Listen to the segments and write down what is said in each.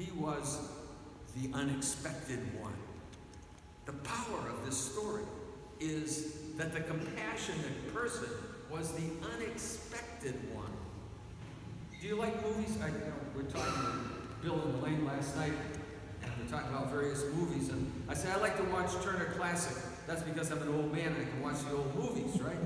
He was the unexpected one. The power of this story is that the compassionate person was the unexpected one. Do you like movies? We're talking to Bill and Elaine last night, and we're talking about various movies, and I said, I like to watch Turner Classic. That's because I'm an old man and I can watch the old movies, right?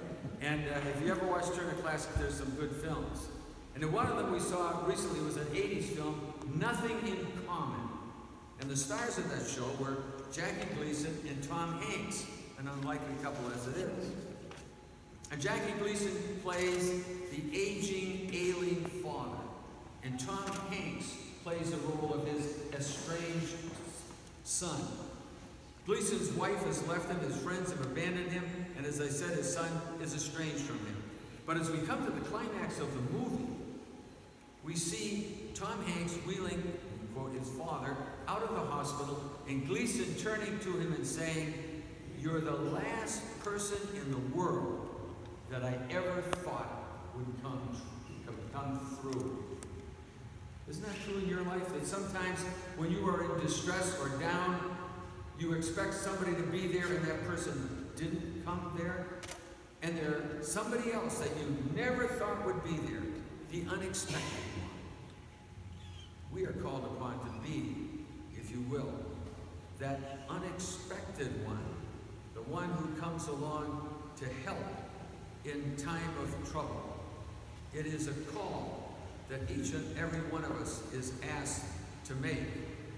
And if you ever watch Turner Classic, there's some good films. And then one of them we saw recently was an 80s film, Nothing in Common. And the stars of that show were Jackie Gleason and Tom Hanks, an unlikely couple as it is. And Jackie Gleason plays the aging, ailing father, and Tom Hanks plays the role of his estranged son. Gleason's wife has left him, his friends have abandoned him, and as I said, his son is estranged from him. But as we come to the climax of the movie, we see Tom Hanks wheeling, quote, his father out of the hospital, and Gleason turning to him and saying, "You're the last person in the world that I ever thought would come through." Isn't that true in your life? That sometimes when you are in distress or down, you expect somebody to be there and that person didn't come there? And there's somebody else that you never thought would be there, the unexpected one. We are called upon to be, if you will, that unexpected one, the one who comes along to help in time of trouble. It is a call that each and every one of us is asked to make.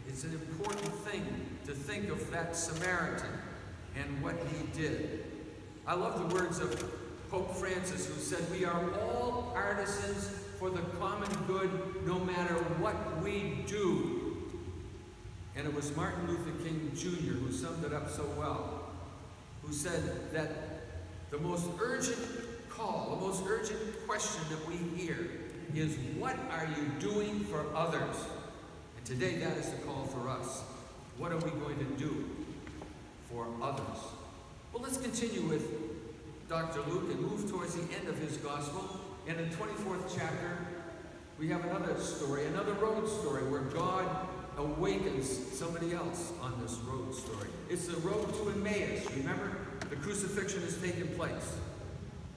It's an important thing to think of that Samaritan and what he did. I love the words of Pope Francis, who said, "We are all artisans for the common good, no matter what we do." And it was Martin Luther King Jr. who summed it up so well, who said that the most urgent call, the most urgent question that we hear is, what are you doing for others? And today that is the call for us. What are we going to do for others? Well, let's continue with Dr. Luke and move towards the end of his gospel. And in the 24th chapter, we have another story, another road story, where God awakens somebody else on this road story. It's the road to Emmaus. Remember, the crucifixion has taken place.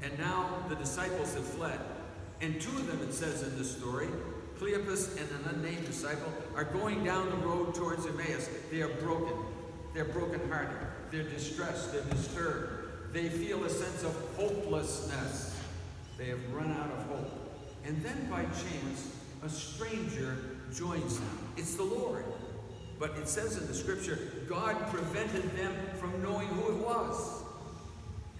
And now the disciples have fled. And two of them, it says in this story, Cleopas and an unnamed disciple, are going down the road towards Emmaus. They are broken. They're brokenhearted. They're distressed. They're disturbed. They feel a sense of hopelessness. They have run out of hope. And then by chance, a stranger joins them. It's the Lord. But it says in the scripture, God prevented them from knowing who it was.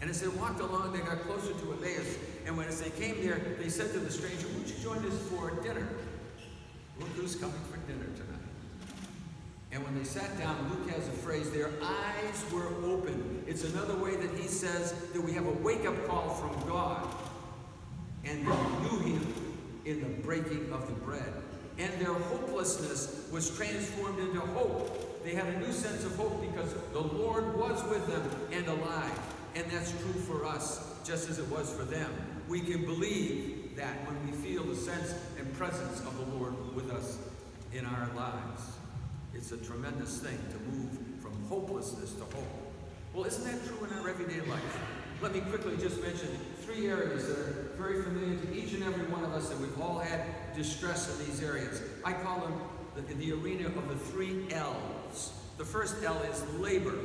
And as they walked along, they got closer to Emmaus. And when as they came there, they said to the stranger, "Would you join us for dinner?" Look who's coming for dinner tonight. And when they sat down, Luke has a phrase, their eyes were open. It's another way that he says that we have a wake-up call from God. And they knew him in the breaking of the bread. And their hopelessness was transformed into hope. They had a new sense of hope because the Lord was with them and alive. And that's true for us, just as it was for them. We can believe that when we feel the sense and presence of the Lord with us in our lives. It's a tremendous thing to move from hopelessness to hope. Well, isn't that true in our everyday life? Let me quickly just mention three areas that are very familiar to each and every one of us, and we've all had distress in these areas. I call them the arena of the three L's. The first L is labor.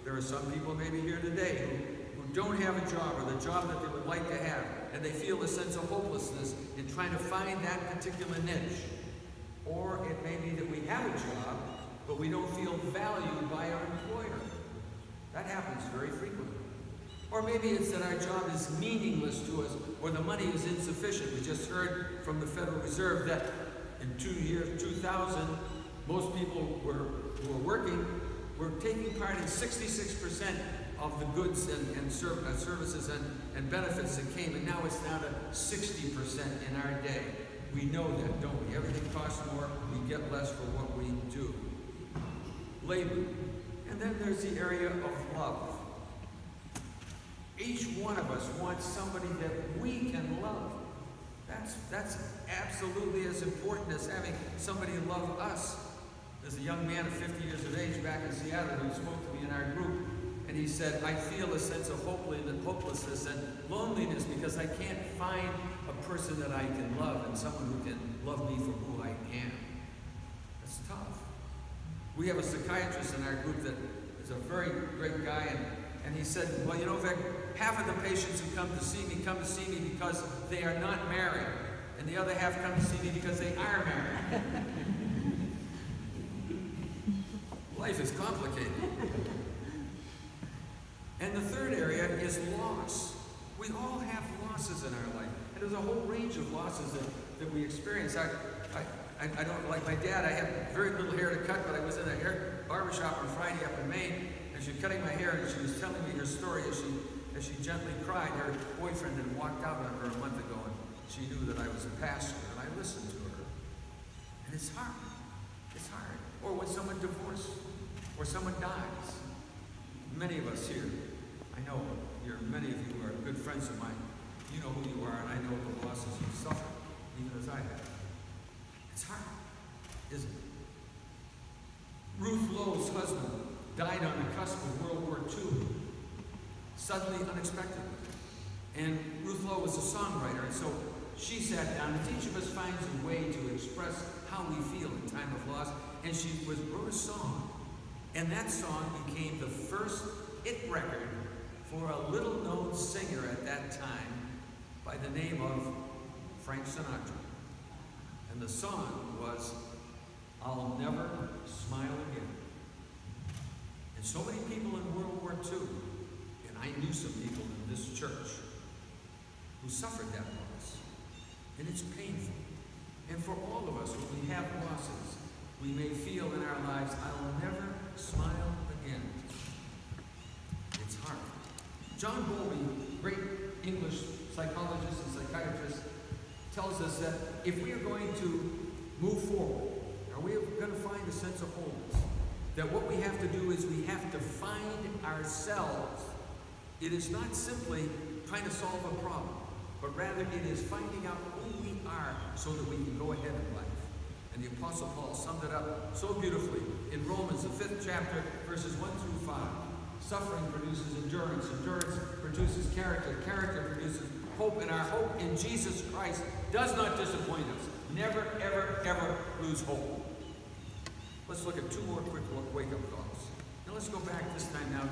There are some people maybe here today who don't have a job, or the job that they would like to have, and they feel a sense of hopelessness in trying to find that particular niche. Or it may be that we have a job, but we don't feel valued by our employer. That happens very frequently. Or maybe it's that our job is meaningless to us, or the money is insufficient. We just heard from the Federal Reserve that in 2000, most people who were working were taking part in 66% of the goods and services and benefits that came, and now it's down to 60% in our day. We know that, don't we? Everything costs more, we get less for what we do. Labor. And then there's the area of love. Each one of us wants somebody that we can love. That's absolutely as important as having somebody love us. There's a young man of 50 years of age back in Seattle who spoke to me in our group, and he said, I feel a sense of hopelessness and loneliness because I can't find a person that I can love and someone who can love me for who I am. That's tough. We have a psychiatrist in our group that is a very great guy, and he said, well, you know, Vic, half of the patients who come to see me because they are not married, and the other half come to see me because they are married. Life is complicated. And the third area is loss. We all have losses in our life. And there's a whole range of losses that we experience. I don't, like my dad, I have very little hair to cut, but I was in a hair barbershop on Friday up in Maine, and she was cutting my hair, and she was telling me her story as she gently cried. Her boyfriend had walked out on her a month ago, and she knew that I was a pastor, and I listened to her. And it's hard. It's hard. Or when someone divorces, or someone dies. Many of us here, I know many of you are good friends of mine. You know who you are, and I know the losses you've suffered, even as I have. It's hard, isn't it? Ruth Lowell's husband died on the cusp of World War II, suddenly, unexpectedly. And Ruth Lowell was a songwriter, and so she sat down, and each of us finds a way to express how we feel in time of loss, and she wrote a song. And that song became the first hit record for a little-known singer at that time by the name of Frank Sinatra. And the song was, I'll Never Smile Again. And so many people in World War II, and I knew some people in this church who suffered that loss. And it's painful. And for all of us, when we have losses, we may feel in our lives, I'll never smile again. It's hard. John Bowlby, great English psychologist and psychiatrist, tells us that if we are going to move forward, or we are going to find a sense of wholeness, that what we have to do is we have to find ourselves. It is not simply trying to solve a problem, but rather it is finding out who we are so that we can go ahead in life. And the Apostle Paul summed it up so beautifully in Romans, the 5th chapter, verses 1 through 5. Suffering produces endurance. Endurance produces character. Character produces hope. And our hope in Jesus Christ does not disappoint us. Never, ever, ever lose hope. Let's look at two more quick wake-up calls. Now let's go back this time now to